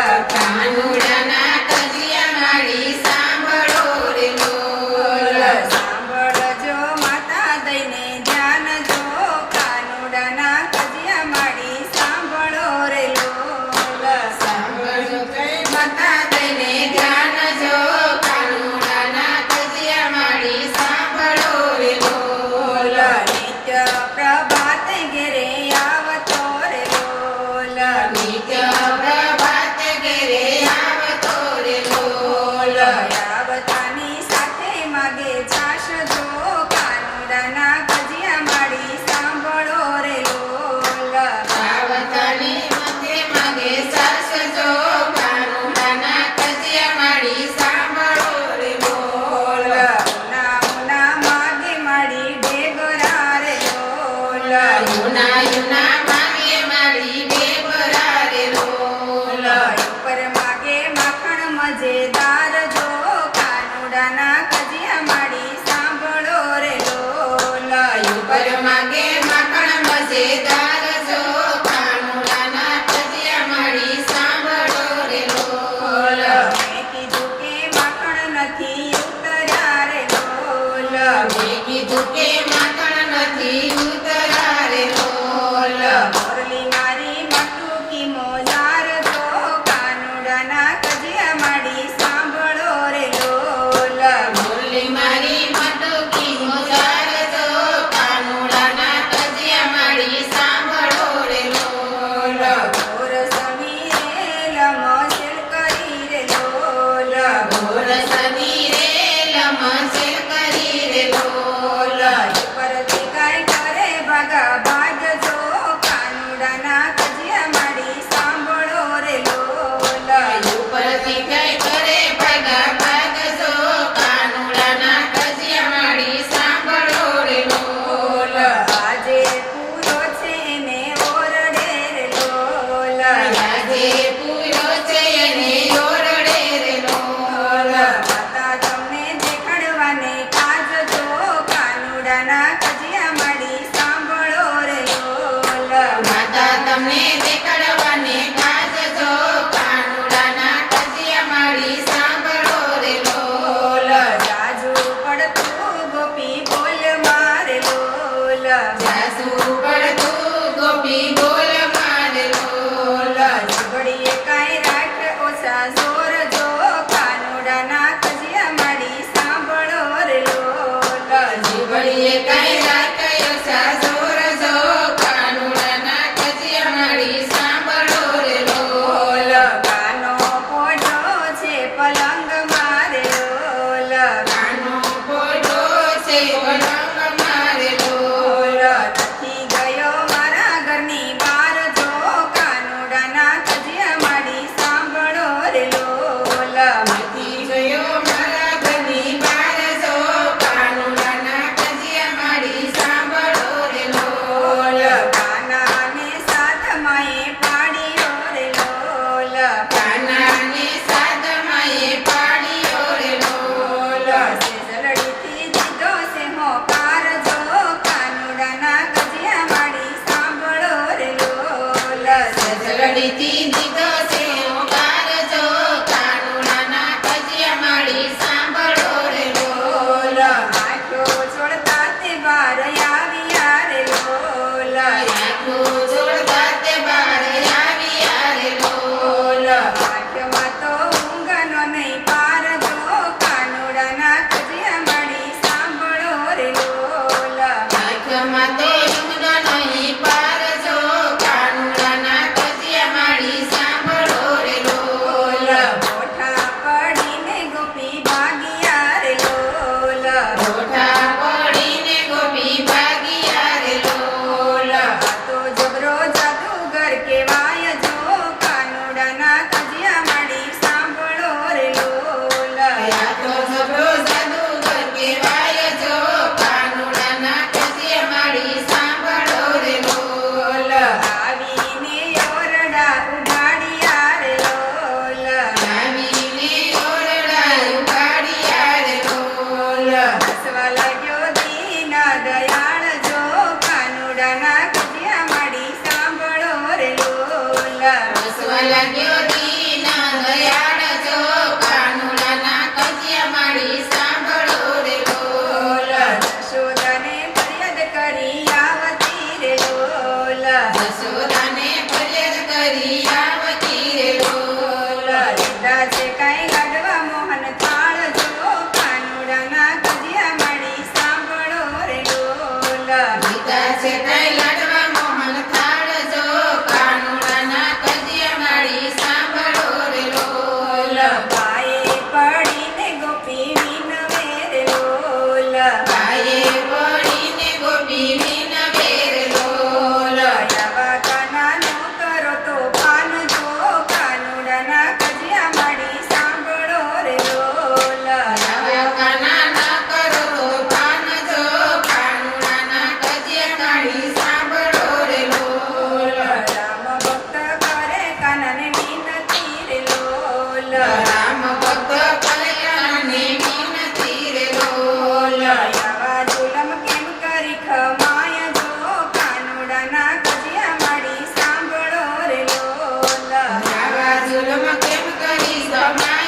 કાનુડાના કજિયા માડી સાંભળો રે લોલ સાંભળજો માતા દઈને ધ્યાન જો કાનુડાના કજિયા માડી સાંભળો રે લોલ સાંભળજો માતા દઈને ધ્યાન જો કાનુડાના કજિયા માડી સાંભળો રે લોલ નિત્ય પ્રભાત ઘેરે આવતો રે લોલ નિત્ય પ્રભાત ઘેરે આવતો રે લોલ આવતાની સાથે માગે છાશ જો કાનુડાના કજિયા માડી સાંભળો રે લોલ આવતાની મધ્ય માગે સાસજો કાનુડાના કજિયા માડી સાંભળો રે લોલ ઉના ઉના માગે માડી ઢેગરા રે લોલ યુના યુના માગે માડી બેબરા રે લોલ ઉપર માગે માખણ મજેદાર જો કાનુડાના કજિયા માડી સાંભળો રે લોલ ઉપર માગે માખણ મજેદાર જો કાનુડાના કજિયા માડી સાંભળો રે લોલ મેં કીધું કે માખણ નથી ઉતર્યા રે લોલ મેં કીધું કે માખણ નથી ઉતરા રે લોલ મોરલી મારી મટુકી મોજાર જો કાનુડાના કજિયા માડી સાંભળો રે લોલ મુરલી મારી મટકી મોજાર જો કાનુડાના કજિયા માડી સાંભળો રે લોલ ઘોર સમીરે લમસેલ કરી રે લોલ ઘોર સમીરે લમસેલ કરી રે લોલ પરથી કાંઈ કરે ભાગા ભાગ જો કાનુડાના કજિયા માડી સાંભળો રે લોલ ઉપરથી કઈ કરે ભાગા ભાગ જો કાનુડાના કજિયા માડી સાંભળો રે લોલ આજે પૂરો છે ને ઓરડે રે લોલ આજે પૂરો છે એને ઓરડે રે લોલ માતા તમને દેખાડવાને કાજ જો કાનુડાના કજિયા માડી સાંભળો રે લોલ માતા તમને દેખાડવાને કાજ જો કાનુડાના કજિયા માડી સાંભળો રે લોલ જાજુ પડતું ગોપી બોલ મારે લોલ જાસુ પડતું ગોપી બોલ મારે લોલ જીભડીએ કાંઈ રાખ ઓછા જોર જો કાનુડાના કજિયા માડી સાંભળો રે લોલ જીવડીએ કઈ રાખ્યો સાસુર જો કાનુડાના કજિયા માડી સાંભળો રે લોલ કાનો પોઢો છે પલંગ મારે લોલ કાનો પોઢો છે પલંગ મારે લોલ નથી ગયો મારા ઘરની બાર જો કાનુડાના કજિયા માડી સાંભળો રે લોલ નથી ગયો મારા ઘરની બાર જો કાનુડાના કજિયા માડી સાંભળો રે લોલ કાનાને સાથ માએ પાડ્યો રે લોલ કાનાને સાદમાએ પાડ્યો રે લોલ જલડીથી દીધો છે હોકાર જો કાનુડાના કજિયા માડી સાંભળો રે લોલ સજરડીથી દીધો છે ઓકાર જો કાનુડાના કજિયા માડી સાંભળો રે લોલ આંખો છોડતા તે બાર આવ્યા રે લોલ આખું જોડતા તે બાર આવ્યા રે લોલ આંખમાં તો ઊંઘનો નહીં પાર જો કાનુડાના કજિયા માડી સાંભળો રે લોલ આંખમાં તો ઊંઘનો નહીં પાર જો કાનુડાના કજિયા માડી સાંભળો રે લોલ મોઠા પડીને ગોપી ભાગ્યા રે લોલ મોઠા પડીને ગોપી ભાગ્યા રે લોલ આ તો જબરો જાદુગર કેવાય જો કાનુડાના કજિયા માડી સાંભળો રે લોલ આ તો જબરો જાદુગર કહેવાય જો કાનુડાના કજિયા માડી સાંભળો રે લોલ આવીને ઓરડા ઉડાડ્યા રે લોલ આવીને ઓરડા ઉપાડ્યા રે લોલ હસવા લાગ્યો દીન દયાળ જો કાનુડાના કજિયા માડી સાંભળો રે લોલ હસવા લાગ્યો દીન છે કઈ લાડવા મોહન થાળ જો કાનુડાના કજિયા માડી સાંભળો રે લોલ ગાયે પડીને ગોપી વિનવે રે લોલ ગાયે પડીને ગોપી વિનવે રે લોલ આવા કાનાનો કરો તો પાન જો કાનુડાના કજિયા માડી સાંભળો રે લોલ આવા કાના ના કરો તો પાન જો કાનુડાના કજિયા માડી સાંભળો રે લોલ રામ ભક્ત કરે કાનાને વિનતી રે લોલ રામ ભક્ત કલ્યાણને વિનતી રે લોલ આવા જુલમ કેમ કરી ખમાય જો કાનુડાના કજિયા માડી સાંભળો રે લોલ આવા જુલમ કેમ કરી સમાય